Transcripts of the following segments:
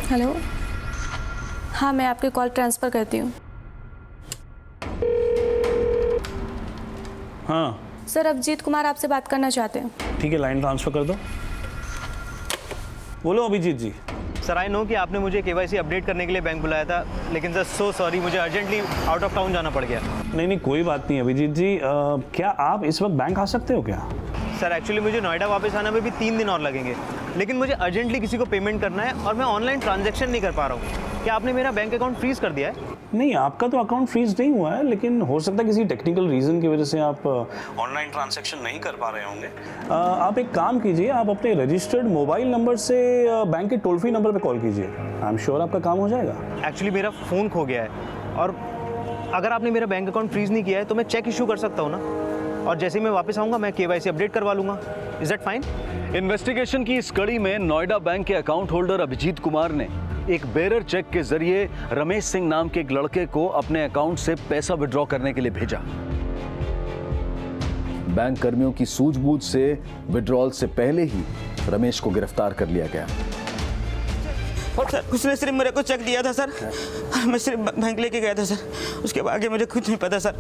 Hello, हाँ मैं आपकी कॉल ट्रांसफ़र करती हूँ। हाँ सर, अभिजीत कुमार आपसे बात करना चाहते हैं। ठीक है, लाइन ट्रांसफ़र कर दो। बोलो अभिजीत जी। सर आई नो कि आपने मुझे केवाईसी अपडेट करने के लिए बैंक बुलाया था, लेकिन सर सो सॉरी, मुझे अर्जेंटली आउट ऑफ टाउन जाना पड़ गया। नहीं कोई बात नहीं अभिजीत जी। क्या आप इस वक्त बैंक आ सकते हो क्या? सर एक्चुअली मुझे नोएडा वापस आने में भी 3 दिन और लगेंगे, लेकिन मुझे अर्जेंटली किसी को पेमेंट करना है और मैं ऑनलाइन ट्रांजैक्शन नहीं कर पा रहा हूँ। क्या आपने मेरा बैंक अकाउंट फ्रीज़ कर दिया है? नहीं, आपका तो अकाउंट फ्रीज नहीं हुआ है, लेकिन हो सकता है किसी टेक्निकल रीज़न की वजह से आप ऑनलाइन ट्रांजैक्शन नहीं कर पा रहे होंगे। आप एक काम कीजिए, आप अपने रजिस्टर्ड मोबाइल नंबर से बैंक के टोल फ्री नंबर पे कॉल कीजिए। आई एम श्योर आपका काम हो जाएगा। एक्चुअली मेरा फ़ोन खो गया है, और अगर आपने मेरा बैंक अकाउंट फ्रीज़ नहीं किया है तो मैं चेक इशू कर सकता हूँ ना, और जैसे ही मैं वापस आऊँगा मैं केवाईसी अपडेट करवा लूँगा। Is that fine? इन्वेस्टिगेशन की इस कड़ी में नोएडा बैंक के अकाउंट होल्डर अभिजीत कुमार ने एक बेरर चेक के जरिए रमेश सिंह नाम के एक लड़के को अपने अकाउंट से पैसा विड्रॉ करने के लिए भेजा। बैंक कर्मियों की सूझबूझ से विड्रॉल से पहले ही रमेश को गिरफ्तार कर लिया गया। और सर उसने सिर्फ मेरे को चेक दिया था सर, मैं सिर्फ बैंक लेके गया था सर, उसके आगे मुझे कुछ नहीं पता सर।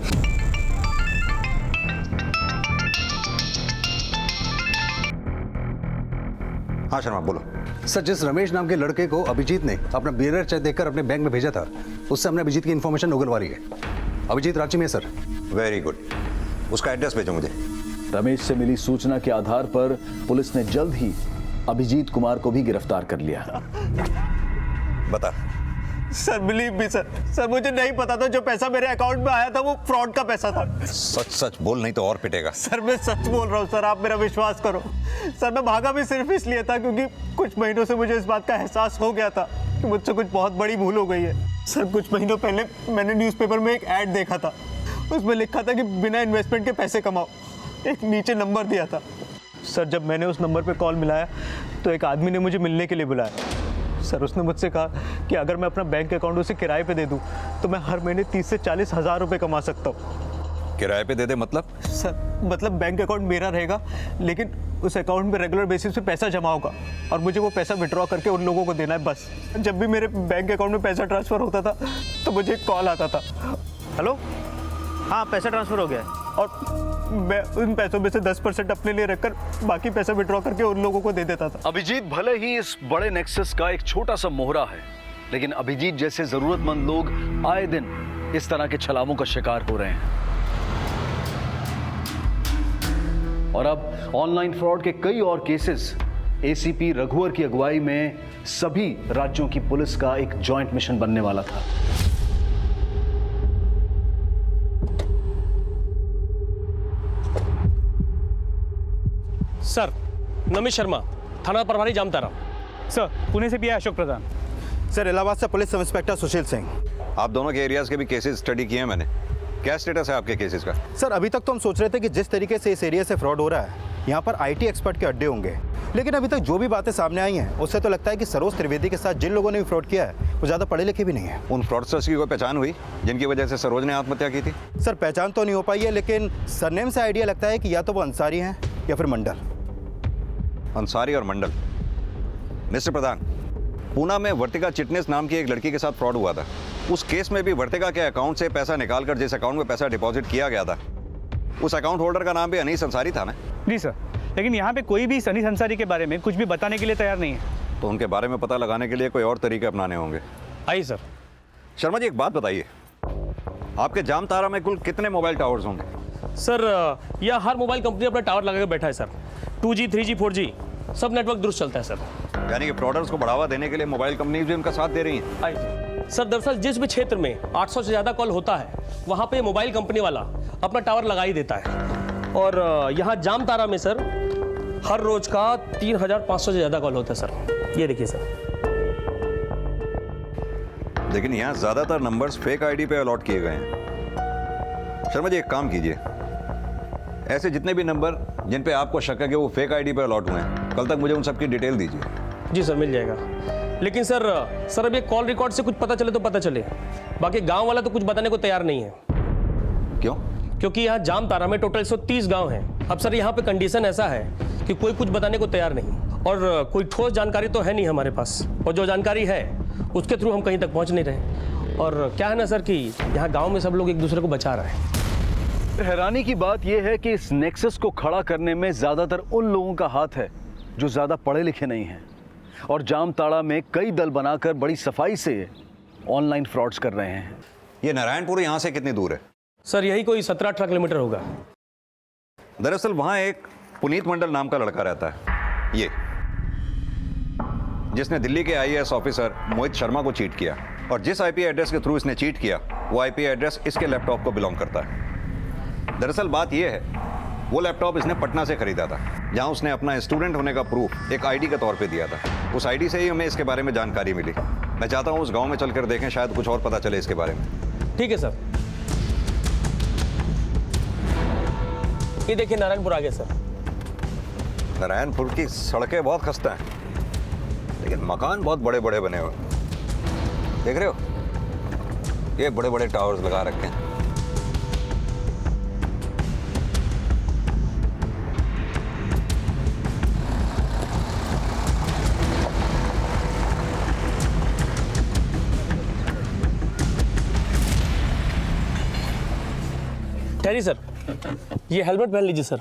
हाँ शर्मा बोलो। सर, जिस रमेश नाम के लड़के को अभिजीत ने अपना बेरर चेक देकर अपने बैंक में भेजा था, उससे हमने अभिजीत की इन्फॉर्मेशन उगलवा ली है। अभिजीत रांची में है सर। वेरी गुड, उसका एड्रेस भेजो मुझे। रमेश से मिली सूचना के आधार पर पुलिस ने जल्द ही अभिजीत कुमार को भी गिरफ्तार कर लिया। बता। सर बिलीव मी सर मुझे नहीं पता था जो पैसा मेरे अकाउंट में आया था वो फ्रॉड का पैसा था। सच सच बोल, नहीं तो और पिटेगा। सर मैं सच बोल रहा हूँ सर, आप मेरा विश्वास करो। सर मैं भागा भी सिर्फ इसलिए था क्योंकि कुछ महीनों से मुझे इस बात का एहसास हो गया था कि मुझसे कुछ बहुत बड़ी भूल हो गई है। सर कुछ महीनों पहले मैंने न्यूज़पेपर में एक ऐड देखा था, उसमें लिखा था कि बिना इन्वेस्टमेंट के पैसे कमाओ। एक नीचे नंबर दिया था। सर जब मैंने उस नंबर पर कॉल मिलाया तो एक आदमी ने मुझे मिलने के लिए बुलाया। सर उसने मुझसे कहा कि अगर मैं अपना बैंक अकाउंट उसे किराए पे दे दूं तो मैं हर महीने 30 से 40 हज़ार रुपये कमा सकता हूँ। किराए पे दे दे मतलब? सर मतलब बैंक अकाउंट मेरा रहेगा, लेकिन उस अकाउंट में रेगुलर बेसिस पे पैसा जमा होगा और मुझे वो पैसा विड्रॉ करके उन लोगों को देना है बस। जब भी मेरे बैंक अकाउंट में पैसा ट्रांसफ़र होता था तो मुझे एक कॉल आता था, हेलो हाँ पैसा ट्रांसफ़र हो गया है, और मैं उन पैसों में से 10% अपने लिए रखकर बाकी पैसा विड्रॉ करके उन लोगों को दे देता था। अभिजीत भले ही इस बड़े नेक्सस का एक छोटा सा मोहरा है, लेकिन अभिजीत जैसे जरूरतमंद लोग आए दिन इस तरह के छलावों का शिकार हो रहे हैं। और अब ऑनलाइन फ्रॉड के कई और केसेस एसीपी रघुवर की अगुवाई में सभी राज्यों की पुलिस का एक जॉइंट मिशन बनने वाला था। सर नमित शर्मा, थाना प्रभारी जामतारा। सर पुणे से भी है अशोक प्रधान। सर इलाहाबाद से police sub inspector Sushil Singh. आप दोनों के एरियाज के भी केसेस स्टडी किए हैं मैंने। क्या स्टेटस है आपके केसेस का? सर अभी तक तो हम सोच रहे थे कि जिस तरीके से इस एरिया से फ्रॉड हो रहा है यहाँ पर आईटी एक्सपर्ट के अड्डे होंगे, लेकिन अभी तक जो भी बातें सामने आई हैं उससे तो लगता है कि सरोज त्रिवेदी के साथ जिन लोगों ने भी फ्रॉड किया है वो ज़्यादा पढ़े लिखे भी नहीं है। उन फ्रॉडस्टर्स की कोई पहचान हुई जिनकी वजह से सरोज ने आत्महत्या की थी? सर पहचान तो नहीं हो पाई है, लेकिन सरनेम से आइडिया लगता है कि या तो वो अंसारी हैं या फिर मंडल। अंसारी और मंडल। मिस्टर प्रधान, पूना में वर्तिका चिटनेस नाम की एक लड़की के साथ फ्रॉड हुआ था। उस केस में भी वर्तिका के अकाउंट से पैसा निकालकर जिस अकाउंट में पैसा डिपॉजिट किया गया था उस अकाउंट होल्डर का नाम भी अनीस अंसारी था ना? जी सर, लेकिन यहाँ पे कोई भी अनीस अंसारी के बारे में कुछ भी बताने के लिए तैयार नहीं है। तो उनके बारे में पता लगाने के लिए कोई और तरीके अपनाने होंगे। आइए सर। शर्मा जी एक बात बताइए, आपके जामतारा में कुल कितने मोबाइल टावर्स होंगे? सर यह हर मोबाइल कंपनी अपना टावर लगा के बैठा है सर। 2G 3G 4G सब नेटवर्क दुरुस्त चलता है सर। यानी कि फ्रॉडर्स को बढ़ावा देने के लिए मोबाइल कंपनीज भी उनका साथ दे रही हैं। आइए सर, दरअसल जिस भी क्षेत्र में 800 से ज़्यादा कॉल होता है वहाँ पे मोबाइल कंपनी वाला अपना टावर लगा ही देता है। और यहाँ जामतारा में सर हर रोज का 3500 से ज़्यादा कॉल होता है सर। ये देखिए सर। लेकिन यहाँ ज़्यादातर नंबर्स फेक आईडी पे अलॉट किए गए हैं। शर्मा जी एक काम कीजिए, ऐसे जितने भी नंबर जिन पे आपको शक है कि वो फेक आईडी पे अलॉट हुए हैं, कल तक मुझे उन सबकी डिटेल दीजिए। जी सर मिल जाएगा, लेकिन सर अब ये कॉल रिकॉर्ड से कुछ पता चले तो पता चले, बाकी गांव वाला तो कुछ बताने को तैयार नहीं है। क्यों? क्योंकि यहाँ जामतारा में टोटल 130 गांव हैं। अब सर यहाँ पे कंडीशन ऐसा है कि कोई कुछ बताने को तैयार नहीं, और कोई ठोस जानकारी तो है नहीं हमारे पास, और जो जानकारी है उसके थ्रू हम कहीं तक पहुंच नहीं रहे। और क्या है ना सर कि यहाँ गांव में सब लोग एक दूसरे को बचा रहे हैं। हैरानी की बात यह है कि इस नेक्सस को खड़ा करने में ज्यादातर उन लोगों का हाथ है जो ज्यादा पढ़े लिखे नहीं हैं और जामताड़ा में कई दल बनाकर बड़ी सफाई से ऑनलाइन फ्रॉड्स कर रहे हैं। ये नारायणपुर यहाँ से कितनी दूर है? सर यही कोई 17-18 किलोमीटर होगा। दरअसल वहाँ एक पुनीत मंडल नाम का लड़का रहता है, ये जिसने दिल्ली के आईएएस ऑफिसर मोहित शर्मा को चीट किया, और जिस आईपी एड्रेस के थ्रू इसने चीट किया वो आईपी एड्रेस इसके लैपटॉप को बिलोंग करता है। दरअसल बात यह है, वो लैपटॉप इसने पटना से खरीदा था, जहां उसने अपना स्टूडेंट होने का प्रूफ एक आईडी के तौर पे दिया था। उस आईडी से ही हमें इसके बारे में जानकारी मिली। मैं चाहता हूं उस गांव में चलकर देखें, शायद कुछ और पता चले इसके बारे में। ठीक है सर। ये देखिए नारायणपुर आ गया सर। नारायणपुर की सड़कें बहुत खस्ता हैं, लेकिन मकान बहुत बड़े बड़े बने हुए। देख रहे हो, ये बड़े बड़े टावर्स लगा रखे हैं। ठहरिए सर, ये हेलमेट पहन लीजिए सर,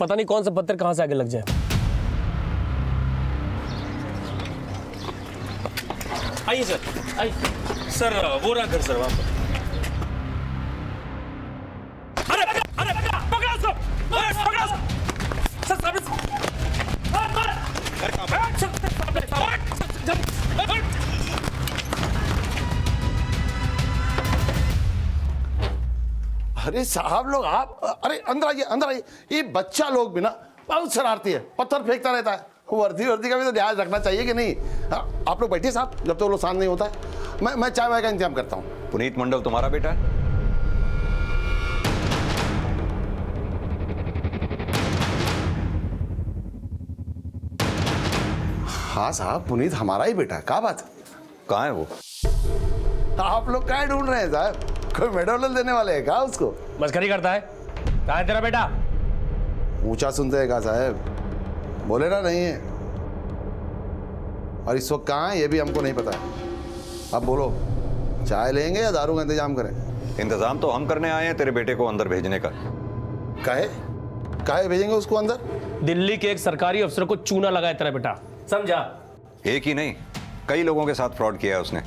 पता नहीं कौन सा पत्थर कहां से आगे लग जाए। आइए सर, आइए सर। वो रहा घर सर वहां पर। अरे अरे पकड़ा उसको, पकड़ा उसको सर। सामने अरे साहब लोग आप, अरे अंदर आइए अंदर आइए। ये बच्चा लोग भी ना बहुत शरारती है, पत्थर फेंकता रहता है। वर्दी का भी तो ध्यान रखना चाहिए कि नहीं। आप लोग बैठिए साहब, जब तक वो लोग शांत नहीं होता है मैं चाय वाय का इंतजाम करता हूँ। पुनीत मंडल तुम्हारा बेटा है? हाँ साहब, पुनीत हमारा ही बेटा है। क्या बात है? कहाँ है वो? आप लोग क्या ढूंढ रहे हैं साहब? कोई मेडल देने वाले हैं क्या उसको? मस्करी करता है। कहाँ है तेरा बेटा? ऊंचा सुनते हैं क्या साहब? बोले ना नहीं है। और इस वक्त कहाँ है ये भी हमको नहीं पता है। अब बोलो, चाय लेंगे या दारू का इंतजाम करें? इंतजाम तो हम करने आए हैं तेरे बेटे को अंदर भेजने का। काहे भेजेंगे उसको अंदर? दिल्ली के एक सरकारी अफसर को चूना लगाया तेरा बेटा, समझा? एक ही नहीं, कई लोगों के साथ फ्रॉड किया है उसने।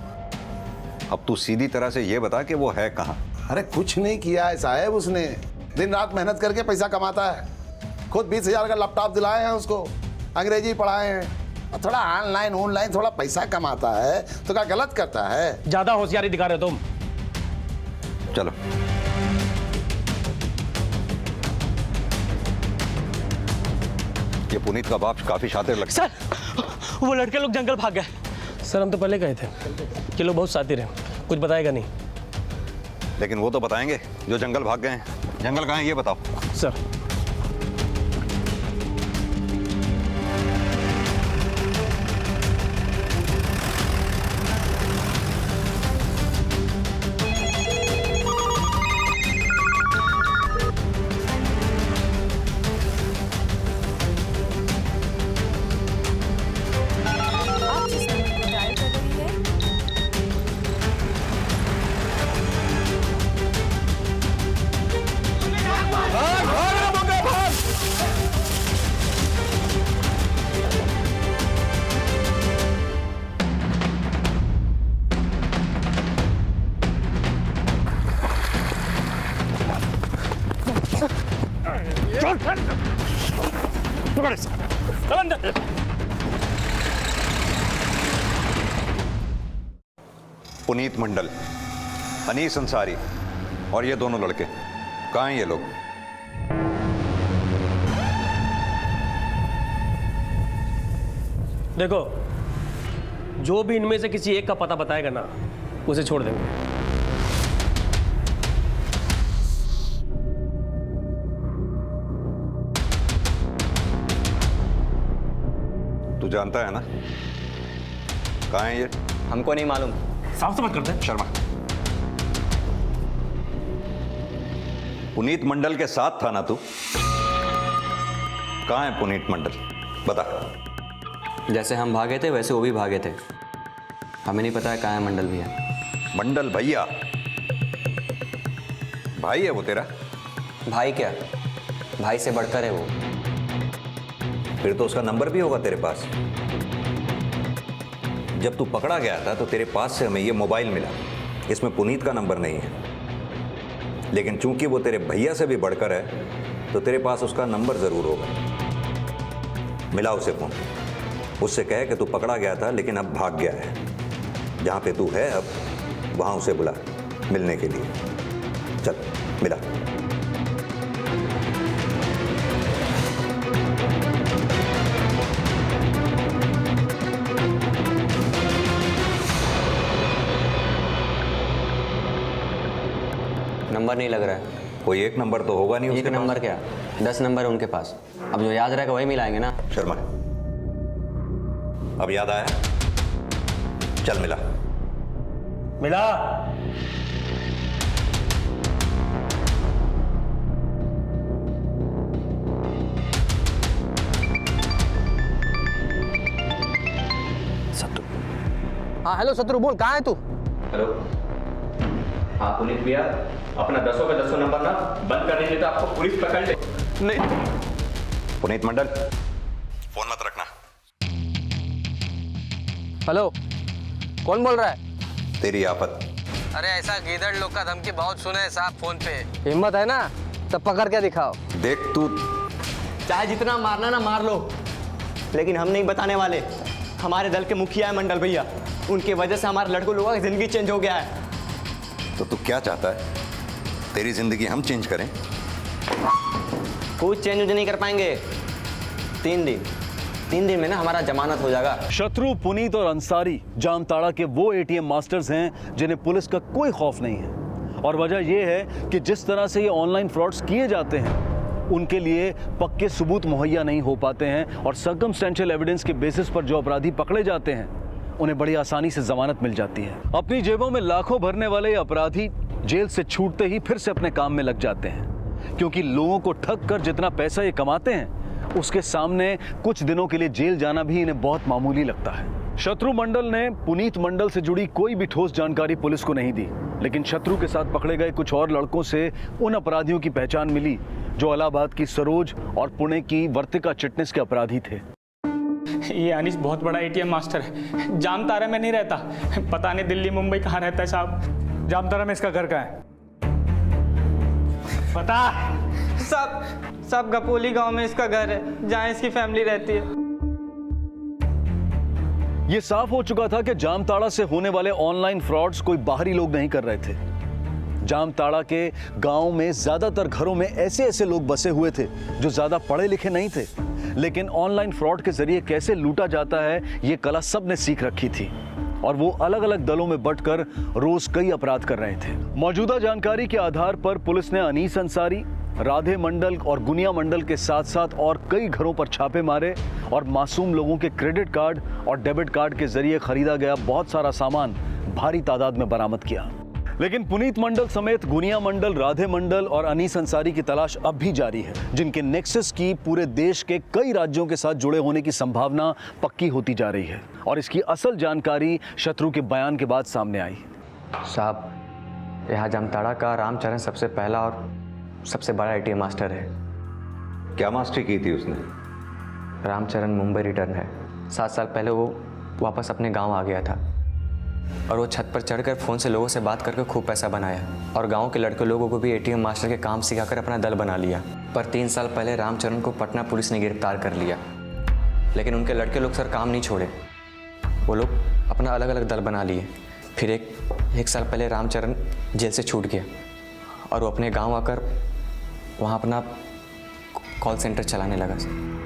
अब तू सीधी तरह से ये बता कि वो है कहाँ? अरे कुछ नहीं किया है साहब उसने, दिन रात मेहनत करके पैसा कमाता है। खुद 20,000 का लैपटॉप दिलाए हैं उसको, अंग्रेजी पढ़ाए हैं, और थोड़ा ऑनलाइन थोड़ा पैसा कमाता है तो क्या गलत करता है? ज्यादा होशियारी दिखा रहे हो तुम। चलो ये पुनीत का बाप काफी शातिर लगता सर, वो लड़के लोग जंगल भाग गए। सर हम तो पहले गए थे कि लोग बहुत शातिर हैं, कुछ बताएगा नहीं। है, लेकिन वो तो बताएंगे जो जंगल भाग गए हैं। जंगल कहाँ है ये बताओ सर। पुनीत मंडल, अनीस अंसारी और ये दोनों लड़के कहाँ हैं ये लोग? देखो, जो भी इनमें से किसी एक का पता बताएगा ना, उसे छोड़ देंगे। तू जानता है ना कहाँ है ये? हमको नहीं मालूम। साफ समझ करते हैं। शर्मा, पुनीत मंडल के साथ था ना तू? कहाँ है पुनीत मंडल? बता। जैसे हम भागे थे वैसे वो भी भागे थे। हमें नहीं पता है कहाँ है मंडल भैया। मंडल भैया? भाई है वो तेरा? भाई क्या, भाई से बढ़कर है वो। फिर तो उसका नंबर भी होगा तेरे पास। जब तू पकड़ा गया था तो तेरे पास से हमें ये मोबाइल मिला, इसमें पुनीत का नंबर नहीं है, लेकिन चूंकि वो तेरे भैया से भी बढ़कर है तो तेरे पास उसका नंबर ज़रूर होगा। मिला उसे फोन, उससे कहे कि तू पकड़ा गया था लेकिन अब भाग गया है। जहाँ पे तू है अब वहाँ उसे बुला मिलने के लिए। चल मिला। नंबर नहीं लग रहा है। कोई एक नंबर तो होगा नहीं एक उसके नंबर पास। क्या, 10 नंबर है उनके पास। अब जो याद रहेगा वही मिलाएंगे ना। शर्मा, अब याद आया? चल मिला। मिला। हाँ हेलो शत्रु, बोल कहाँ है तू? हेलो, हाँ पुनीत भैया, अपना 10 का 10 नंबर ना बंद कर दीजिए तो आपको पुलिस पकड़ ले। नहीं। पुनीत मंडल, फोन मत रखना। हेलो, कौन बोल रहा है? तेरी आफत। अरे ऐसा गीदड़ लोग का धमकी बहुत सुने हैं साहब फोन पे। हिम्मत है ना तब पकड़ के दिखाओ। देख तू, चाहे जितना मारना ना मार लो, लेकिन हम नहीं बताने वाले। हमारे दल के मुखिया है मंडल भैया, उनकी वजह से हमारे लड़कों लोगों की जिंदगी चेंज हो गया है। तो तू क्या चाहता है? तेरी जिंदगी हम चेंज करें? कुछ चेंज नहीं कर पाएंगे। 3 दिन में ना हमारा जमानत हो जाएगा। शत्रु, पुनीत और अंसारी जामताड़ा के वो एटीएम मास्टर्स हैं जिन्हें पुलिस का कोई खौफ नहीं है। और वजह यह है कि जिस तरह से ये ऑनलाइन फ्रॉड्स किए जाते हैं उनके लिए पक्के सबूत मुहैया नहीं हो पाते हैं, और सर्कमस्टेंशियल एविडेंस के बेसिस पर जो अपराधी पकड़े जाते हैं उन्हें बड़ी आसानी से जमानत मिल जाती है। अपनी जेबों में लाखों भरने वाले अपराधी जेल से छूटते ही फिर से अपने काम में लग जाते हैं, क्योंकि लोगों को ठग कर जितना पैसा ये कमाते हैं उसके सामने कुछ दिनों के लिए जेल जाना भी इन्हें बहुत मामूली लगता है। शत्रु मंडल ने पुनीत मंडल से जुड़ी कोई भी ठोस जानकारी पुलिस को नहीं दी, लेकिन शत्रु के साथ पकड़े गए कुछ और लड़कों से उन अपराधियों की पहचान मिली जो इलाहाबाद की सरोज और पुणे की वर्तिका चिटनिस के अपराधी थे। ये अनीस बहुत बड़ा एटीएम मास्टर है, जामताड़ा में नहीं रहता। पता नहीं दिल्ली मुंबई कहाँ रहता है साहब। जामताड़ा में इसका घर कहाँ है पता? सब गपोली गांव में इसका घर है, जहाँ इसकी फैमिली रहती है। ये साफ हो चुका था कि जामताड़ा से होने वाले ऑनलाइन फ्रॉड्स कोई बाहरी लोग नहीं कर रहे थे। जामताड़ा के गांव में ज्यादातर घरों में ऐसे लोग बसे हुए थे जो ज्यादा पढ़े लिखे नहीं थे, लेकिन ऑनलाइन फ्रॉड के जरिए कैसे लूटा जाता है ये कला सबने सीख रखी थी, और वो अलग अलग दलों में बंटकर रोज कई अपराध कर रहे थे। मौजूदा जानकारी के आधार पर पुलिस ने अनीस अंसारी, राधे मंडल और गुनिया मंडल के साथ साथ और कई घरों पर छापे मारे और मासूम लोगों के क्रेडिट कार्ड और डेबिट कार्ड के जरिए खरीदा गया बहुत सारा सामान भारी तादाद में बरामद किया। लेकिन पुनीत मंडल समेत गुनिया मंडल, राधे मंडल और अनीस अंसारी की तलाश अब भी जारी है, जिनके नेक्सस की पूरे देश के कई राज्यों के साथ जुड़े होने की संभावना पक्की होती जा रही है, और इसकी असल जानकारी शत्रु के बयान के बाद सामने आई। साहब, यहाँ जामताड़ा का रामचरण सबसे पहला और सबसे बड़ा एटीएम मास्टर है। क्या मास्टरी की थी उसने? रामचरण मुंबई रिटर्न है। 7 साल पहले वो वापस अपने गांव आ गया था, और वो छत पर चढ़कर फ़ोन से लोगों से बात करके खूब पैसा बनाया, और गांव के लड़के लोगों को भी एटीएम मास्टर के काम सिखाकर अपना दल बना लिया। पर 3 साल पहले रामचरण को पटना पुलिस ने गिरफ्तार कर लिया, लेकिन उनके लड़के लोग सर काम नहीं छोड़े। वो लोग अपना अलग अलग दल बना लिए। फिर एक साल पहले रामचरण जेल से छूट गया, और वो अपने गाँव आकर वहाँ अपना कॉल सेंटर चलाने लगा।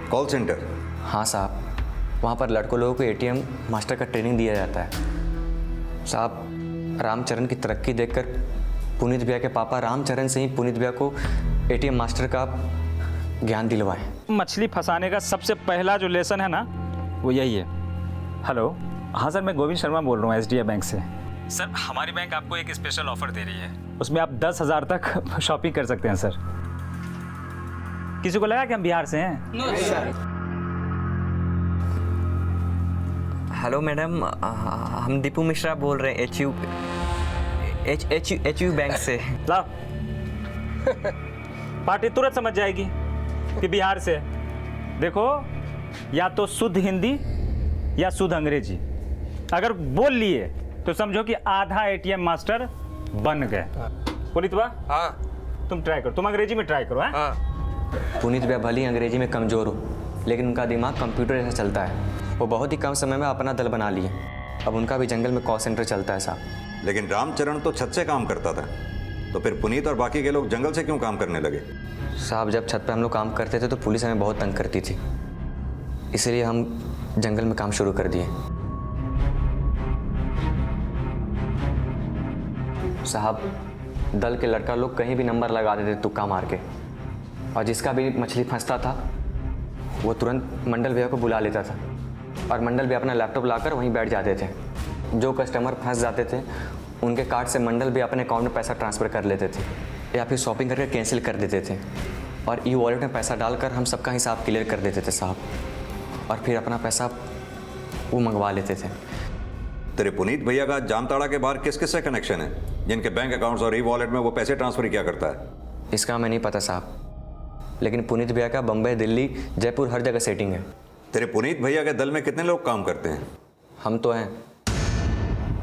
Call centre? हाँ साहब, वहाँ पर लड़कों लोगों को एटीएम मास्टर का ट्रेनिंग दिया जाता है। साहब, रामचरण की तरक्की देखकर पुनीत भैया के पापा रामचरण से ही पुनीत भैया को एटीएम मास्टर का ज्ञान दिलवाए। मछली फंसाने का सबसे पहला जो लेसन है ना वो यही है। हेलो, हाँ सर, मैं गोविंद शर्मा बोल रहा हूँ SDA बैंक से। सर, हमारी बैंक आपको एक स्पेशल ऑफर दे रही है, उसमें आप 10,000 तक शॉपिंग कर सकते हैं सर। किसी को लगा कि हम बिहार से हैं? हेलो मैडम, हम दीपू मिश्रा बोल रहे हैं एच यू बैंक से। ला पार्टी तुरंत समझ जाएगी कि बिहार से है। देखो, या तो शुद्ध हिंदी या शुद्ध अंग्रेजी। अगर बोल लिए तो समझो कि आधा एटीएम मास्टर बन गए। पुनीत बा, हाँ तुम ट्राई करो, तुम अंग्रेजी में ट्राई करो। हाँ पुनीत भैया भले ही अंग्रेजी में कमज़ोर हो, लेकिन उनका दिमाग कंप्यूटर जैसा चलता है। वो बहुत ही कम समय में अपना दल बना लिए। अब उनका भी जंगल में कॉल सेंटर चलता है साहब। लेकिन रामचरण तो छत से काम करता था, तो फिर पुनीत और बाकी के लोग जंगल से क्यों काम करने लगे? साहब, जब छत पे हम लोग काम करते थे तो पुलिस हमें बहुत तंग करती थी, इसलिए हम जंगल में काम शुरू कर दिए। साहब, दल के लड़का लोग कहीं भी नंबर लगा देते तुक्का मार के, और जिसका भी मछली फंसता था वो तुरंत मंडल भैया को बुला लेता था, और मंडल भैया अपना लैपटॉप लाकर वहीं बैठ जाते थे। जो कस्टमर फंस जाते थे उनके कार्ड से मंडल भैया अपने अकाउंट में पैसा ट्रांसफ़र कर लेते थे, या फिर शॉपिंग करके कैंसिल कर देते थे, और ई वॉलेट में पैसा डालकर हम सबका हिसाब क्लियर कर देते थे साहब, और फिर अपना पैसा वो मंगवा लेते थे। तेरे पुनीत भैया का जामताड़ा के बाहर किस किस से कनेक्शन है, जिनके बैंक अकाउंट्स और ई वॉलेट में वो पैसे ट्रांसफर किया करता है? इसका हमें नहीं पता साहब, लेकिन पुनीत भैया का बम्बई, दिल्ली, जयपुर हर जगह सेटिंग है। तेरे पुनीत भैया के दल में कितने लोग काम करते हैं? हम तो हैं,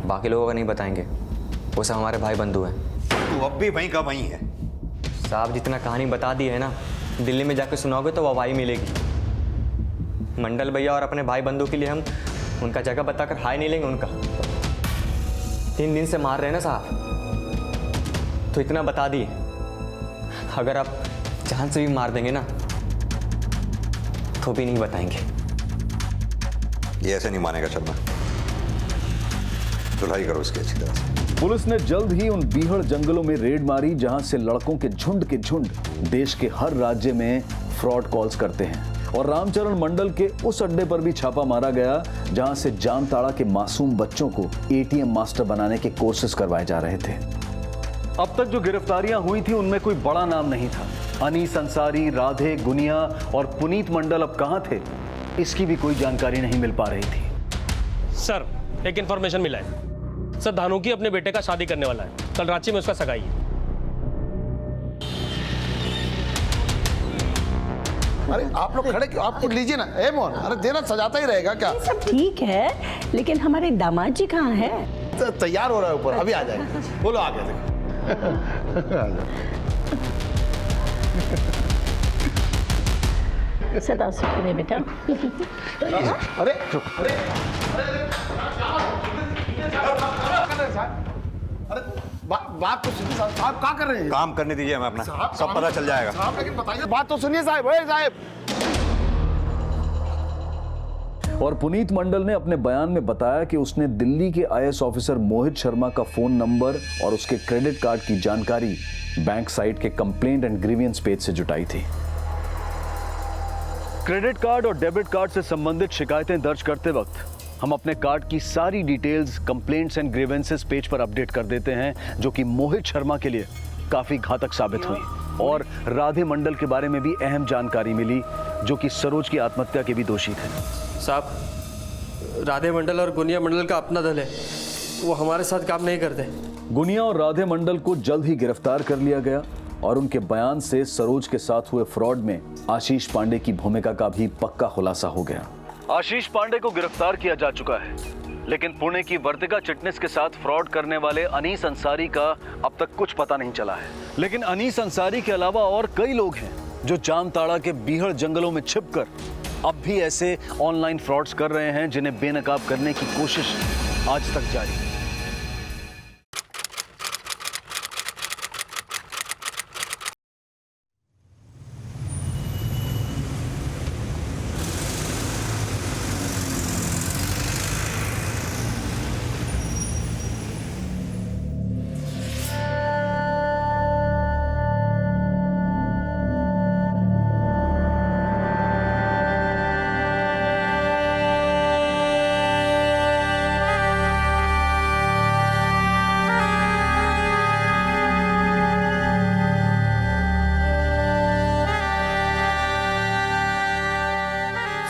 बाकी लोगों का नहीं बताएंगे, वो सब हमारे भाई बंधु हैं। तू अब भी वहीं का वहीं है साहब। जितना कहानी बता दी है ना, दिल्ली में जाके सुनाओगे तो वाहवाही मिलेगी। मंडल भैया और अपने भाई बंधु के लिए हम उनका जगह बताकर हाय नहीं लेंगे उनका। 3 दिन से मार रहे हैं ना साहब, तो इतना बता दिए, अगर आप जान से भी मार देंगे ना तो भी नहीं बताएंगे। ये ऐसे नहीं मानेगा शर्मा, धुलाई करो इसकी अच्छी तरह से। पुलिस ने जल्द ही उन बीहड़ जंगलों में रेड मारी जहां से लड़कों के झुंड देश के हर राज्य में फ्रॉड कॉल्स करते हैं, और रामचरण मंडल के उस अड्डे पर भी छापा मारा गया जहां से जामताड़ा के मासूम बच्चों को एटीएम मास्टर बनाने के कोर्सेज करवाए जा रहे थे। अब तक जो गिरफ्तारियां हुई थी उनमें कोई बड़ा नाम नहीं था। अनीस अंसारी, राधे, गुनिया और पुनीत मंडल अब कहां थे, इसकी भी कोई जानकारी नहीं मिल पा रही थी। सर, एक इन्फॉर्मेशन मिला है। सर, धानुकी अपने बेटे का शादी करने वाला है। कल रांची में उसका सगाई है। अरे आप लोग खड़े क्यों? आप कुछ लीजिए ना। ए मोहन, अरे देना सजाता ही रहेगा क्या? सब ठीक है, लेकिन हमारे दामाद जी कहाँ हैं? तैयार हो रहा है ऊपर, अभी आ जाएगा। बोलो आ गया देखो। सदा सुखरे बेटा। अरे अरे बात तो सुनिए साहब, क्या कर रहे हैं? काम करने दीजिए हमें अपना, सब पता चल जाएगा। साहब लेकिन बताइए, बात तो सुनिए साहब। ओए साहब। और पुनीत मंडल ने अपने बयान में बताया कि उसने दिल्ली के आईएएस ऑफिसर मोहित शर्मा का फोन नंबर और उसके क्रेडिट कार्ड की जानकारी बैंक साइट के कंप्लेंट एंड ग्रीवियंस पेज से जुटाई थी। क्रेडिट कार्ड और डेबिट कार्ड से संबंधित शिकायतें दर्ज करते वक्त हम अपने कार्ड की सारी details complaints and grievances page पर अपडेट कर देते हैं, जो कि मोहित शर्मा के लिए काफी घातक साबित हुई। और राधे मंडल के बारे में भी अहम जानकारी मिली, जो कि सरोज की आत्महत्या के भी दोषी थे। साहब, राधे मंडल और गुनिया मंडल का अपना दल है, वो हमारे साथ काम नहीं करते। गुनिया और राधे मंडल को जल्द ही गिरफ्तार कर लिया गया, और उनके बयान से सरोज के साथ हुए फ्रॉड में आशीष पांडे की भूमिका का भी पक्का खुलासा हो गया। आशीष पांडे को गिरफ्तार किया जा चुका है, लेकिन पुणे की वर्तिका चिटनिस के साथ फ्रॉड करने वाले अनीस अंसारी का अब तक कुछ पता नहीं चला है। लेकिन अनीस अंसारी के अलावा और कई लोग हैं जो जामताड़ा के बीहड़ जंगलों में छिपकर अब भी ऐसे ऑनलाइन फ्रॉड्स कर रहे हैं, जिन्हें बेनकाब करने की कोशिश आज तक जारी है।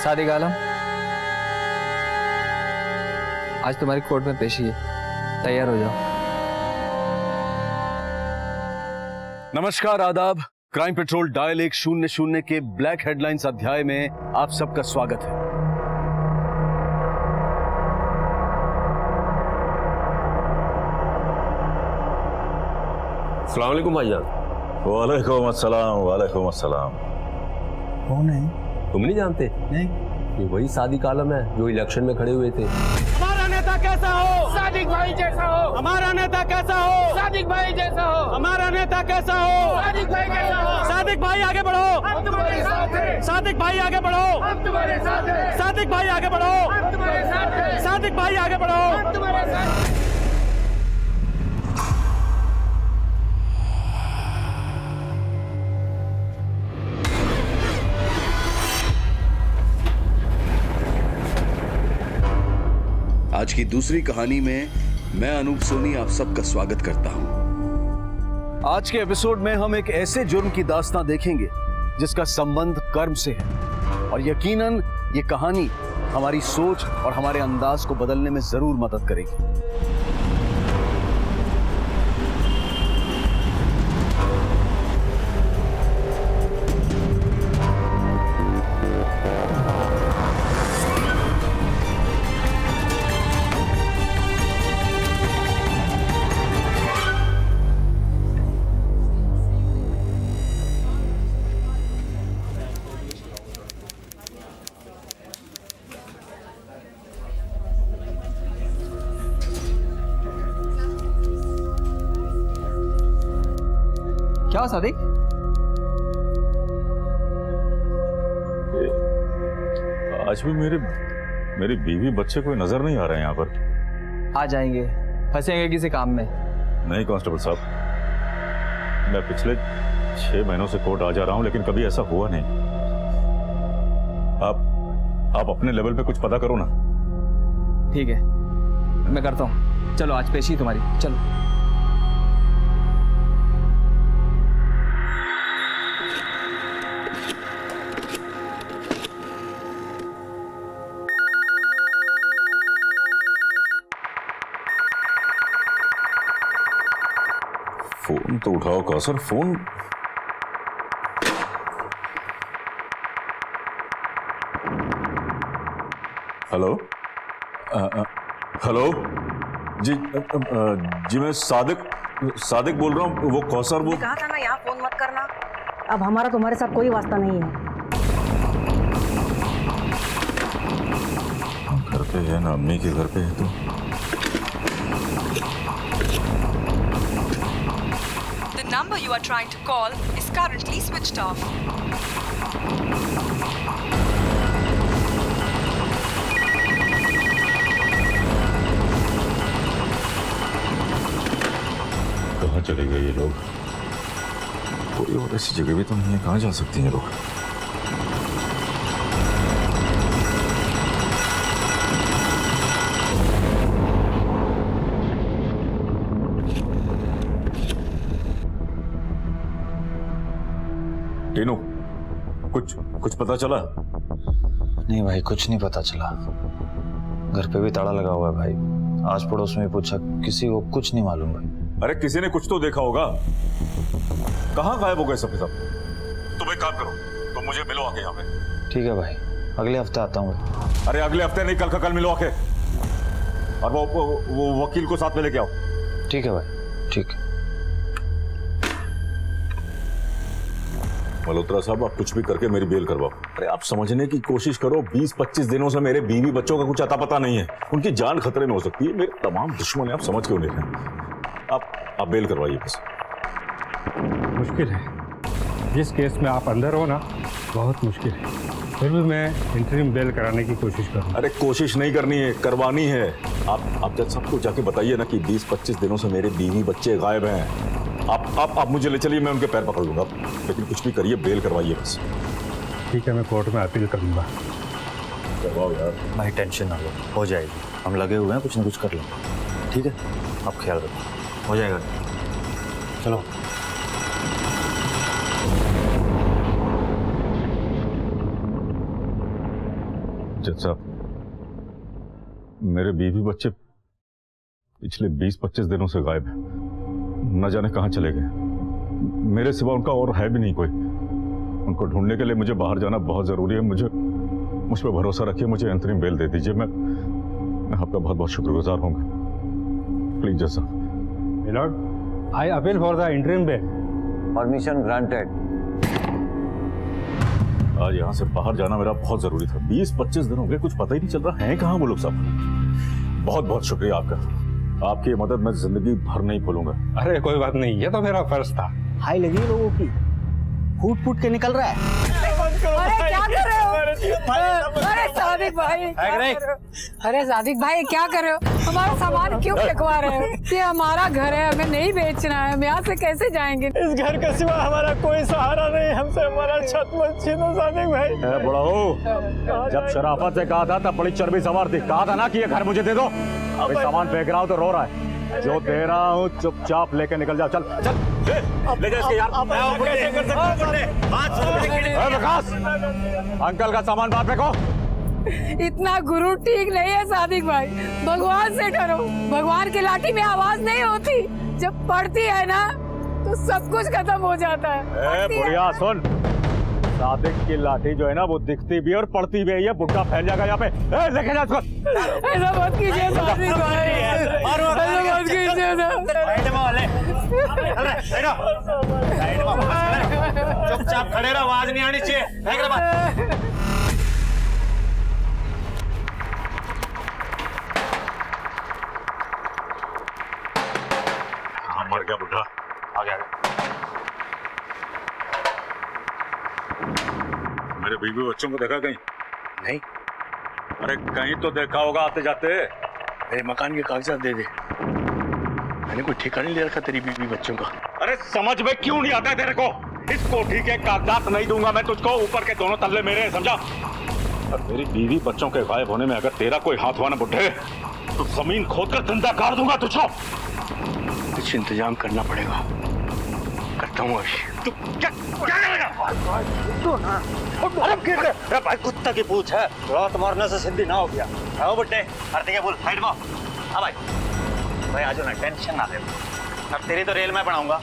सादिक आलम, आज तुम्हारी कोर्ट में पेशी है, तैयार हो जाओ। नमस्कार, आदाब। क्राइम पेट्रोल डायल 100 के ब्लैक हेडलाइंस अध्याय में आप सबका स्वागत है। अस्सलाम वालेकुम भाईजान। वालेकुम अस्सलाम, वालेकुम अस्सलाम। कौन है? तुम नहीं जानते? नहीं। ये वही सादिक आलम है जो इलेक्शन में खड़े हुए थे। हमारा नेता कैसा हो? सादिक भाई जैसा हो। हमारा नेता कैसा हो? सादिक भाई जैसा हो। हमारा नेता कैसा हो? सादिक भाई जैसा हो। सादिक भाई आगे बढ़ो, हम तुम्हारे साथ हैं। सादिक भाई आगे बढ़ो, हम तुम्हारे साथ हैं। सादिक भाई आगे बढ़ो, हम तुम्हारे साथ हैं। सादिक भाई आगे बढ़ो, हम तुम्हारे साथ हैं। आज की दूसरी कहानी में मैं अनूप सोनी आप सबका स्वागत करता हूं। आज के एपिसोड में हम एक ऐसे जुर्म की दास्तां देखेंगे जिसका संबंध कर्म से है, और यकीनन ये कहानी हमारी सोच और हमारे अंदाज को बदलने में जरूर मदद करेगी। क्या सादिक? आज भी मेरी बीवी बच्चे कोई नजर नहीं आ रहे हैं यहाँ पर। आ जाएंगे, फंसेंगे किसी काम में। नहीं कांस्टेबल साहब, मैं पिछले 6 महीनों से कोर्ट आ जा रहा हूँ, लेकिन कभी ऐसा हुआ नहीं। आप अपने लेवल पे कुछ पता करो ना। ठीक है, मैं करता हूँ। चलो आज पेशी तुम्हारी, चलो। फोन तो उठाओ कासर, फोन। हेलो, हेलो जी, जी मैं सादिक बोल रहा हूँ। वो कौसर, वो कहा था ना यहाँ फोन मत करना। अब हमारा तुम्हारे साथ कोई वास्ता नहीं है। घर पे है ना, अम्मी के घर पे है तो। The number you are trying to call is currently switched off. कहाँ चले गए ये लोग? कोई और ऐसी जगह भी तो नहीं है, कहाँ जा सकते हैं लोग? टीनू, कुछ पता चला? नहीं भाई, कुछ नहीं पता चला। घर पे भी ताला लगा हुआ है भाई। आस पड़ोस में पूछा, किसी को कुछ नहीं मालूम भाई। अरे किसी ने कुछ तो देखा होगा। कहाँ गायब हो गए सब के सब? तुम एक काम करो, तुम मुझे मिलो आके यहाँ पे। ठीक है भाई, अगले हफ्ते आता हूँ भाई। अरे अगले हफ्ते नहीं, कल का कल मिलो आके। और वो वकील को साथ में लेके आओ। ठीक है भाई, ठीक है। मल्होत्रा साहब, आप कुछ भी करके मेरी बेल करवाओ। अरे आप समझने की कोशिश करो, 20-25 दिनों से मेरे बीवी बच्चों का कुछ अता पता नहीं है। उनकी जान खतरे में हो सकती है। मेरे तमाम दुश्मन हैं, आप समझ क्यों नहीं रहे? आप बेल करवाइए बस। मुश्किल है, जिस केस में आप अंदर हो ना, बहुत मुश्किल है। फिर भी मैं इंटरिम बेल कराने की कोशिश करूँ। अरे कोशिश नहीं करनी है, करवानी है। आप जब सबको जाके बताइए ना कि 20-25 दिनों से मेरे बीवी बच्चे गायब हैं। आप मुझे ले चलिए, मैं उनके पैर पकड़ लूंगा, लेकिन कुछ भी करिए, बेल करवाइए बस। ठीक है, मैं कोर्ट में अपील करूंगा। करवाओ यार। भाई टेंशन ना लो, हो जाएगी। हम लगे हुए हैं, कुछ ना कुछ कर लेंगे। ठीक है, आप ख्याल रखो, हो जाएगा। चलो। जज साहब, मेरे बीवी बच्चे पिछले 20-25 दिनों से गायब हैं। न जाने कहाँ चले गए। मेरे सिवा उनका और है भी नहीं कोई। उनको ढूंढने के लिए मुझे बाहर जाना बहुत जरूरी है। मुझ पर भरोसा रखिए, मुझे अंतरिम बेल दे दीजिए। मैं आपका बहुत बहुत शुक्रगुजार होऊंगा। प्लीज जज साहब। Milord, I appeal for the interim bail. Permission granted. आज यहाँ से बाहर जाना मेरा बहुत जरूरी था। 20-25 दिन हो गए, कुछ पता ही नहीं चल रहा है कहाँ वो लोग सब। बहुत बहुत शुक्रिया आपका। आपकी मदद मैं जिंदगी भर नहीं भूलूंगा। अरे कोई बात नहीं, ये तो मेरा फर्ज था। हाई लगी लोगों की, फूट फूट के निकल रहा है। अरे क्या कर रहे हो? अरे सादिक भाई, अरे सादिक भाई क्या कर रहे हो? हमारा सामान क्यों फेंकवा रहे हो? ये हमारा घर है, हमें नहीं बेचना है। हम यहाँ से कैसे जाएंगे? इस घर के सिवा हमारा कोई सहारा नहीं। हमसे हमारा छत मत छीनो सादिक भाई। बड़ा हो, जब शराफत से कहा था तब बड़ी चर्बी सवार थी। कहा था ना कि ये घर मुझे दे दो। अभी सामान फेंक रहा हूँ तो रो रहा है। जो दे रहा हूँ चुपचाप लेके निकल जाओ। चल चल ले जा इसके यार। विकास, अंकल का सामान बाहर फेंको। इतना गुरु ठीक नहीं है सादिक भाई। भगवान से डरो। भगवान की लाठी में आवाज नहीं होती, जब पड़ती है ना तो सब कुछ खत्म हो जाता है। बुढ़िया सुन, सादिक की लाठी जो है ना वो दिखती भी है और पड़ती भी है। ये बुढ़ा फैल जाएगा यहाँ पे। लेके जा इसको। ऐसा मत कीजिए सादिक भाई, ऐसा मत कीजिए ना। चुपचाप खड़े रहो, आवाज नहीं आनी चाहिए। मर गया बुढ़ा। आ गया। मेरे बीवी बच्चों को देखा कहीं? नहीं। अरे कहीं तो देखा होगा आते जाते। मेरे मकान के कागजात दे दे। मैंने कोई ठेका नहीं ले रखा तेरी बीवी बच्चों का। अरे समझ में क्यों नहीं आता तेरे को? इस कोठी के कागजात नहीं दूंगा मैं तुझको। ऊपर के दोनों तल्ले मेरे हैं, समझा? और मेरी बीवी बच्चों के गायब होने में अगर तेरा कोई हाथ हुआ ना बुढ़े, तो जमीन खोदकर जिंदा कर दूंगा तुझको। कुछ इंतजाम करना पड़ेगा। करता हूँ अभी। तू क्या करेगा? अरे भाई कुत्ता की पूछ है, रात मारने से सिद्धि ना हो गया। आओ बुड्ढे, आरती के बोल साइड में। हाँ भाई, भाई आ जाओ ना, टेंशन ना ले। अब तेरी तो रेल में बनाऊंगा।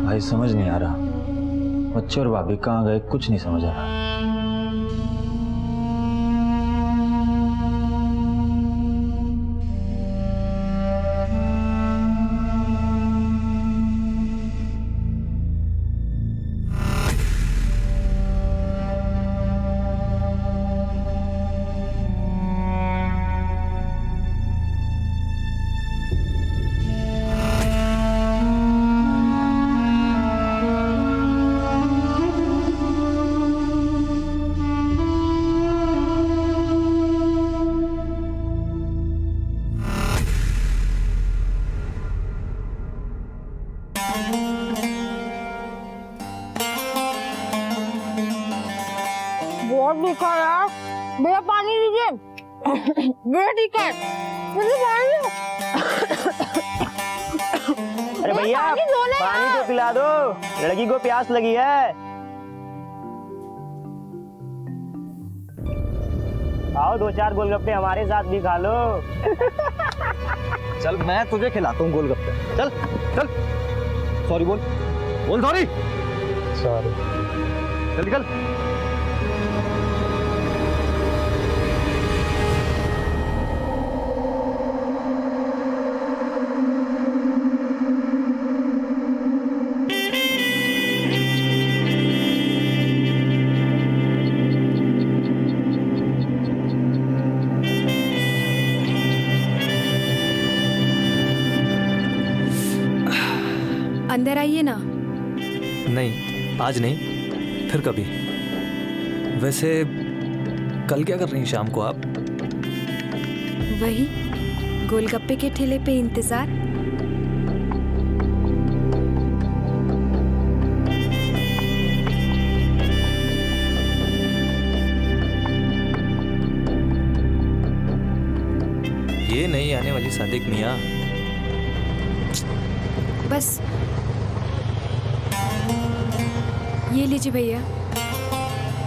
भाई समझ नहीं आ रहा, बच्चे और भाभी कहाँ गए, कुछ नहीं समझ आ रहा। बहुत भूखा यार, भैया पानी दीजिए। भैया ठीक है, मुझे पानी दो। अरे भैया पानी तो पिला दो, लड़की को प्यास लगी है। आओ 2-4 गोलगप्पे हमारे साथ भी खा लो। चल मैं तुझे खिलाता हूँ गोलगप्पे। चल चल। सॉरी बोल सॉरी। सॉरी। चल निकल। अंदर आइए ना। नहीं, आज नहीं, फिर कभी। वैसे कल क्या कर रही हैं शाम को आप? वही गोलगप्पे के ठेले पे इंतजार। ये नहीं आने वाली सादिक मियाँ। बस ये लीजिए भैया।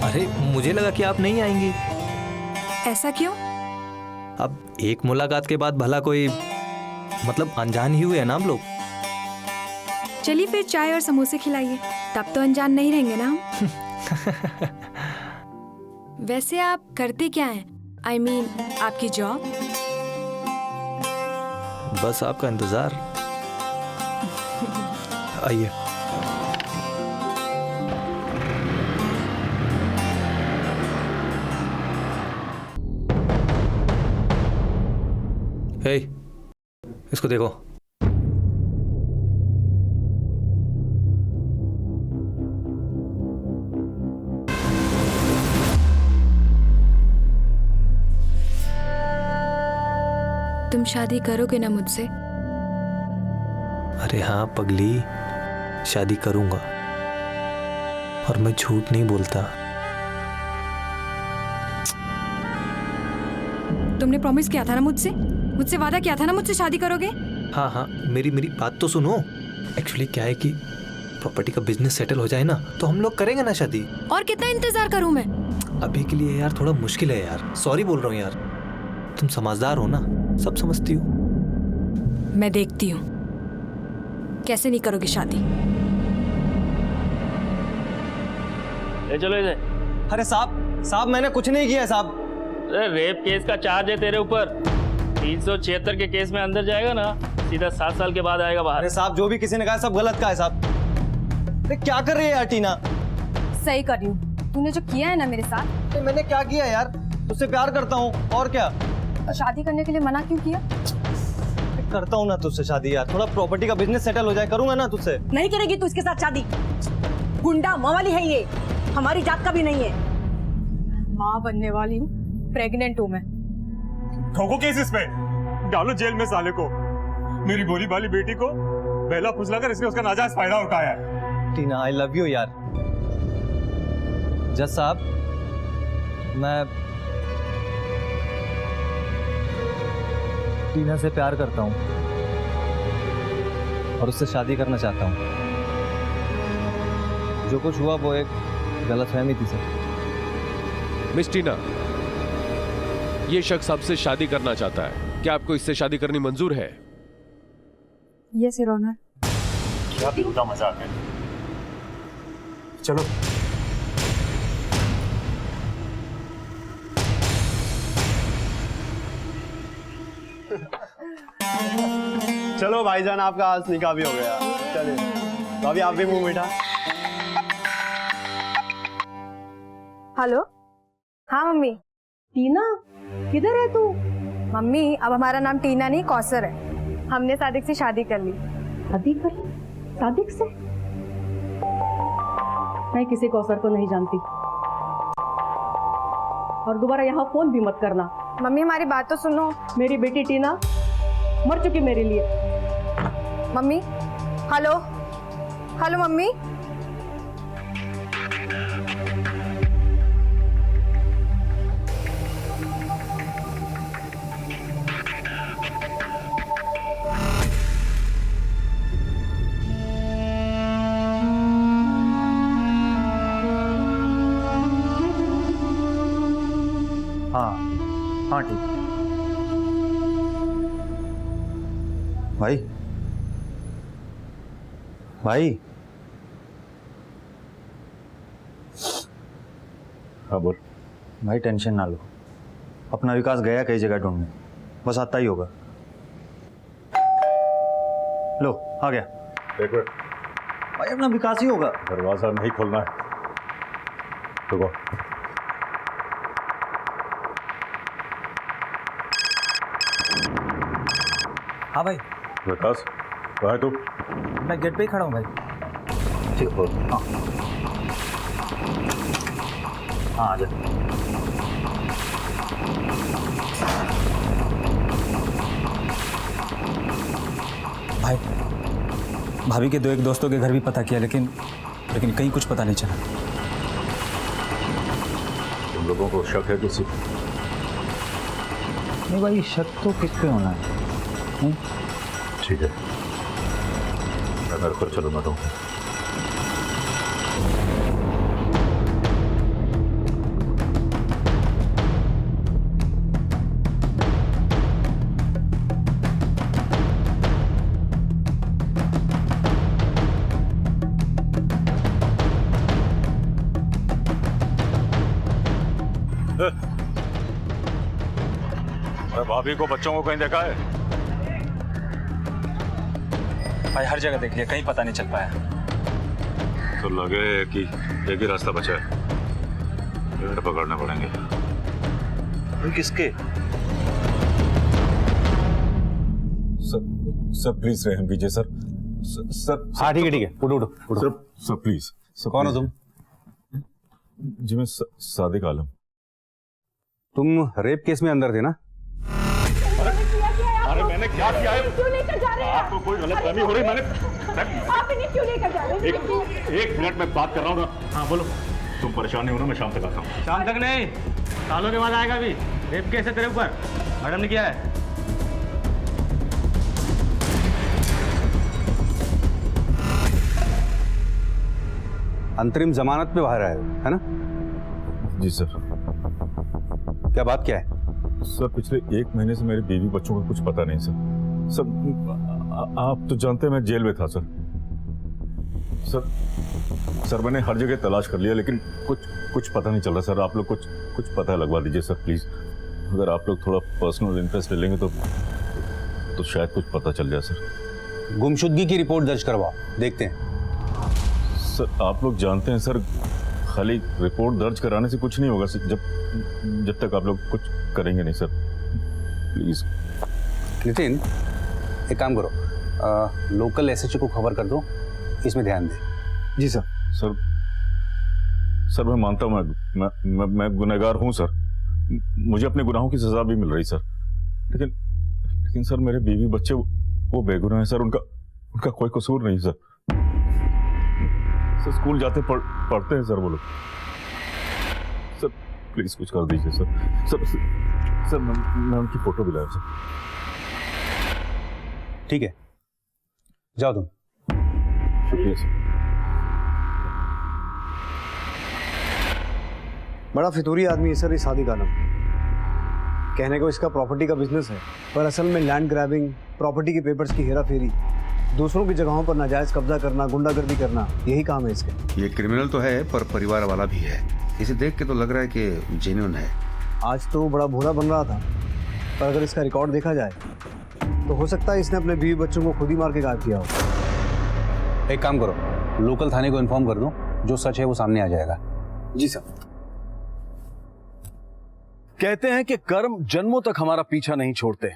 अरे मुझे लगा कि आप नहीं आएंगी। ऐसा क्यों? अब एक मुलाकात के बाद भला कोई मतलब अनजान ही हुए हैं ना हम लोग। चलिए फिर चाय और समोसे खिलाइए, तब तो अनजान नहीं रहेंगे ना हम। वैसे आप करते क्या हैं? I mean, आपकी जॉब? बस आपका इंतजार। आइए। हे, इसको देखो। तुम शादी करोगे ना मुझसे? अरे हाँ पगली, शादी करूंगा और मैं झूठ नहीं बोलता। तुमने प्रॉमिस किया था ना मुझसे वादा किया था ना मुझसे शादी करोगे? हाँ हाँ, मेरी बात तो सुनो। एक्चुअली क्या है कि प्रॉपर्टी का बिजनेस सेटल हो जाए ना तो हम लोग करेंगे ना शादी। और कितना इंतजार करूं मैं? अभी के लिए यार थोड़ा मुश्किल है यार, सॉरी बोल रहा हूँ यार। तुम समझदार हो ना, सब समझती हो। मैं देखती हूँ कैसे नहीं करोगे शादी। ले चलो इसे। अरे साहब मैंने कुछ नहीं किया साहब। अरे रेप केस का चार्ज है तेरे ऊपर। 376 के केस में अंदर जाएगा ना, सीधा 7 साल के बाद आएगा बाहर। अरे साहब जो भी किसी ने कहा सब गलत का है साहब। अरे क्या कर रही है यार टीना? सही कर रही हूँ। तूने जो किया है ना मेरे साथ। मैंने क्या किया यार? तुझसे प्यार करता हूँ और क्या। शादी करने के लिए मना क्यों किया? करता हूँ ना तुझसे शादी यार, थोड़ा प्रॉपर्टी का बिजनेस सेटल हो जाए, करूंगा ना तुझसे। नहीं करेगी तू इसके साथ शादी। गुंडा मवाली है ये, हमारी जात का भी नहीं है। माँ बनने वाली हूँ, प्रेग्नेंट हूँ मैं। ठोको केस इसमें, डालो जेल में साले को। मेरी भोली भाली बेटी को बहला फुसलाकर इसने उसका नाजायज फायदा उठाया है। टीना आई लव यू यार। जज साहब मैं टीना से प्यार करता हूँ और उससे शादी करना चाहता हूँ। जो कुछ हुआ वो एक गलतफहमी थी सर। मिस टीना, ये शख्स आपसे शादी करना चाहता है, क्या आपको इससे शादी करनी मंजूर है? Yes your honour. क्या बेहुदा मजाक है। चलो चलो भाईजान, आपका आज निकाह भी हो गया। चलिए तो अभी आप भी मुंह मीठा। हेलो। हाँ मम्मी। टीना किधर है तू? मम्मी अब हमारा नाम टीना नहीं कौसर है। हमने सादिक से शादी कर ली। सादिक से? मैं किसी कौसर को नहीं जानती और दोबारा यहाँ फोन भी मत करना। मम्मी हमारी बात तो सुनो। मेरी बेटी टीना मर चुकी मेरे लिए। Mummy hello hello mummy. हाँ ठीक। भाई हाँ बोल। भाई टेंशन ना लो, अपना विकास गया कई जगह ढूंढने, बस आता ही होगा। लो आ गया। एक मिनट भाई अपना विकास ही होगा। दरवाजा नहीं खोलना है। रुको। हाँ भाई। विकास कहाँ है तू? मैं गेट पे ही खड़ा हूँ भाई। ठीक है। हाँ हाँ आ जा। भाई भाभी के 2 दोस्तों के घर भी पता किया, लेकिन कहीं कुछ पता नहीं चला। तुम लोगों को शक है किसी? नहीं भाई, शक तो किस पे होना है? ठीक है, मैं घर पर चलूंगा तो। भाभी को बच्चों को कहीं देखा है? भाई हर जगह देख लिया, कहीं पता नहीं चल पाया। तो लगे कि एक ही रास्ता बचा है, पेड़ पकड़ने पड़ेंगे। किसके? सर प्लीज रहम कीजिए सर। सर हाँ ठीक है, उठो। Sir please. कौन हो तुम? जी मैं सादिक आलम। तुम रेप केस में अंदर थे ना? अरे मैंने क्या किया है? क्यों लेकर जा रहे हैं? आपको कोई गलतफहमी हो रही? मैंने आप इन्हें क्यों लेकर जा रहे हैं? एक मिनट में बात कर रहा हूँ ना। हाँ बोलो। तुम परेशान नहीं हो ना? मैं शाम तक आता हूँ। शाम तक नहीं, सालों के बाद आएगा। भी रेप केस है तेरे ऊपर, मैडम ने किया है। अंतरिम जमानत पे बाहर आए है ना? जी सर। क्या बात क्या है? सर पिछले 1 महीने से मेरे बीवी बच्चों का कुछ पता नहीं सर। आप तो जानते हैं मैं जेल में था सर। सर मैंने हर जगह तलाश कर लिया, लेकिन कुछ पता नहीं चल रहा सर। आप लोग कुछ पता लगवा दीजिए सर प्लीज। अगर आप लोग थोड़ा पर्सनल इंटरेस्ट ले लेंगे तो शायद कुछ पता चल जाए सर। गुमशुदगी की रिपोर्ट दर्ज करवाओ, देखते हैं। सर आप लोग जानते हैं सर, खाली रिपोर्ट दर्ज कराने से कुछ नहीं होगा सर, जब तक आप लोग कुछ करेंगे नहीं सर। प्लीज। नितिन एक काम करो, लोकल एसएचओ को खबर कर दो, इसमें ध्यान दे। जी सर। सर मैं मानता हूँ मैं गुनहगार हूँ सर। मुझे अपने गुनाहों की सजा भी मिल रही सर, लेकिन सर मेरे बीवी बच्चे वो बेगुनाह हैं सर। उनका कोई कसूर नहीं सर। सर स्कूल जाते पढ़ते हैं सर वो लोग। सर प्लीज कुछ कर दीजिए सर। सर मैं उनकी फोटो भी लाया सर। ठीक है, जाओ तुम। शुक्रिया सर। बड़ा फितूरी आदमी है सर ये सादिक आलम। कहने को इसका प्रॉपर्टी का बिजनेस है, पर असल में लैंड ग्रैबिंग, प्रॉपर्टी के पेपर्स की हेरा फेरी, दूसरों की जगहों पर नाजायज कब्जा करना, गुंडागर्दी करना, यही काम है इसके। ये क्रिमिनल तो है पर परिवार वाला भी है। इसे देख के तो लग रहा है कि जेन्युइन है। आज तो बड़ा भोला बन रहा था, पर अगर इसका रिकॉर्ड देखा जाए तो हो सकता है इसने अपने बीवी बच्चों को खुद ही मार के गायब किया हो। एक काम करो, लोकल थाने को इन्फॉर्म कर दो, जो सच है वो सामने आ जाएगा। जी सर। कहते हैं कि कर्म जन्मों तक हमारा पीछा नहीं छोड़ते,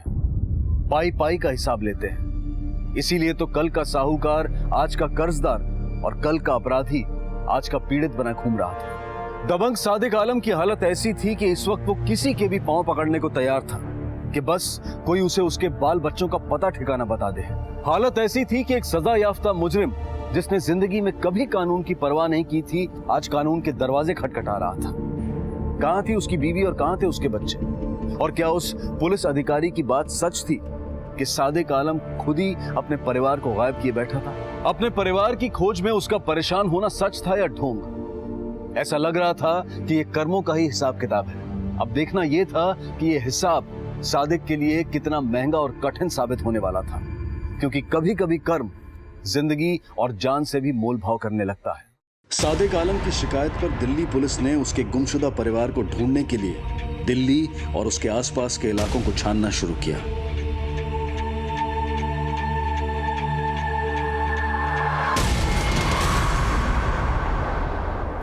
पाई पाई का हिसाब लेते हैं। इसीलिए तो कल का साहूकार आज का कर्जदार और कल का अपराधी आज का पीड़ित बना घूम रहा था। दबंग सादिक आलम की हालत ऐसी थी कि इस वक्त वो किसी के भी पांव पकड़ने को तैयार था कि बस कोई उसे उसके बाल बच्चों का पता ठिकाना बता दे। हालत ऐसी थी कि एक सजा याफ्ता मुजरिम जिसने जिंदगी में कभी कानून की परवाह नहीं की थी, आज कानून के दरवाजे खटखटा रहा था। कहां थी उसकी बीवी और कहां थे उसके बच्चे? और क्या उस पुलिस अधिकारी की बात सच थी कि सादिक आलम खुद ही अपने परिवार को गायब किए बैठा था? अपने परिवार की खोज में उसका परेशान होना सच था या ढोंग? ऐसा लग रहा था कि ये कर्मों का ही हिसाब किताब है। अब देखना यह था कि ये हिसाब सादिक के लिए कितना महंगा और कठिन साबित होने वाला था, क्योंकि कभी कभी कर्म जिंदगी और जान से भी मोल भाव करने लगता है। सादिक आलम की शिकायत पर दिल्ली पुलिस ने उसके गुमशुदा परिवार को ढूंढने के लिए दिल्ली और उसके आसपास के इलाकों को छानना शुरू किया।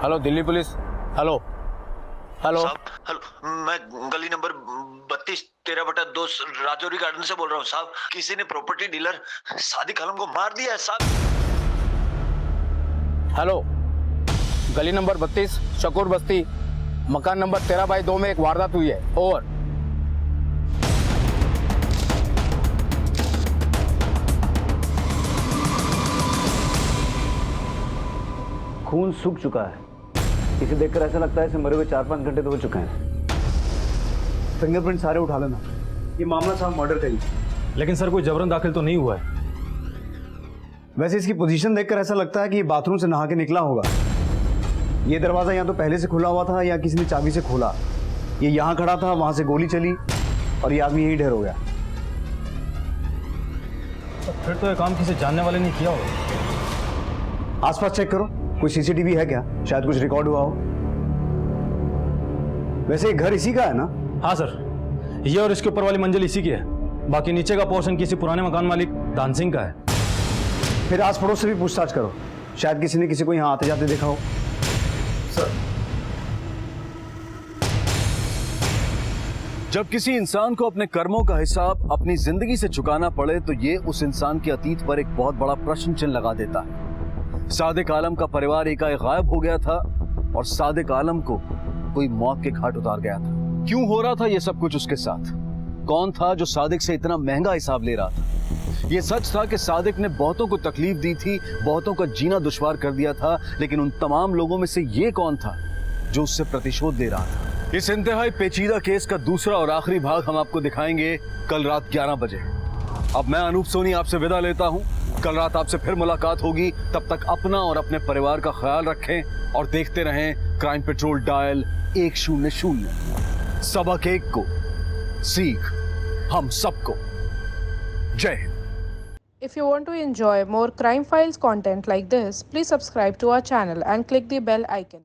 Hello Delhi police. Hello, hello hello, मैं गली नंबर 32 13/2 राजौरी गार्डन से बोल रहा हूँ साहब। किसी ने प्रॉपर्टी डीलर सादिक आलम को मार दिया है साहब। हेलो, गली नंबर 32 शकूर बस्ती मकान नंबर 13/2 में एक वारदात हुई है। ओवर। खून सूख चुका है। इसे देखकर ऐसा लगता है इसे मरे हुए 4-5 घंटे तो हो चुके हैं। फिंगरप्रिंट सारे उठा लेना। ये मामला साहब मर्डर का ही। लेकिन सर कोई जबरन दाखिल तो नहीं हुआ है। वैसे इसकी पोजीशन देखकर ऐसा लगता है कि ये बाथरूम से नहा के निकला होगा। ये दरवाजा या तो पहले से खुला हुआ था या किसी ने चाबी से खोला। ये यहाँ खड़ा था, वहां से गोली चली और ये आदमी यहीं ढेर हो गया। फिर तो ये काम किसी जानने वाले ने किया होगा। आसपास चेक करो, कोई सीसीटीवी है क्या? शायद कुछ रिकॉर्ड हुआ हो। वैसे घर इसी का है ना? हाँ सर, ये और इसके ऊपर वाली मंजिल इसी की है। बाकी नीचे का पोर्शन किसी पुराने मकान मालिक दान सिंह का है। फिर आस पड़ोस से भी पूछताछ करो, शायद किसी ने किसी को यहाँ आते जाते देखा हो। सर, जब किसी इंसान को अपने कर्मों का हिसाब अपनी जिंदगी से चुकाना पड़े तो ये उस इंसान के अतीत पर एक बहुत बड़ा प्रश्न चिन्ह लगा देता है। सादिक आलम का परिवार एकाएक गायब हो गया था और सादिक आलम को कोई मौत के घाट उतार गया था। क्यों हो रहा था ये सब कुछ उसके साथ? कौन था जो सादिक से इतना महंगा हिसाब ले रहा था? ये सच था कि सादिक ने बहुतों को तकलीफ दी थी, बहुतों का जीना दुश्वार कर दिया था, लेकिन उन तमाम लोगों में से ये कौन था जो उससे प्रतिशोध ले रहा था? इस इंतहाई पेचीदा केस का दूसरा और आखिरी भाग हम आपको दिखाएंगे कल रात 11 बजे। अब मैं अनूप सोनी आपसे विदा लेता हूं। कल रात आपसे फिर मुलाकात होगी। तब तक अपना और अपने परिवार का ख्याल रखें और देखते रहें क्राइम पेट्रोल डायल 100। सबक एक को, सीख हम सबको। जय Hind. If you want to enjoy more crime files content like this, please subscribe to our channel and click the bell icon.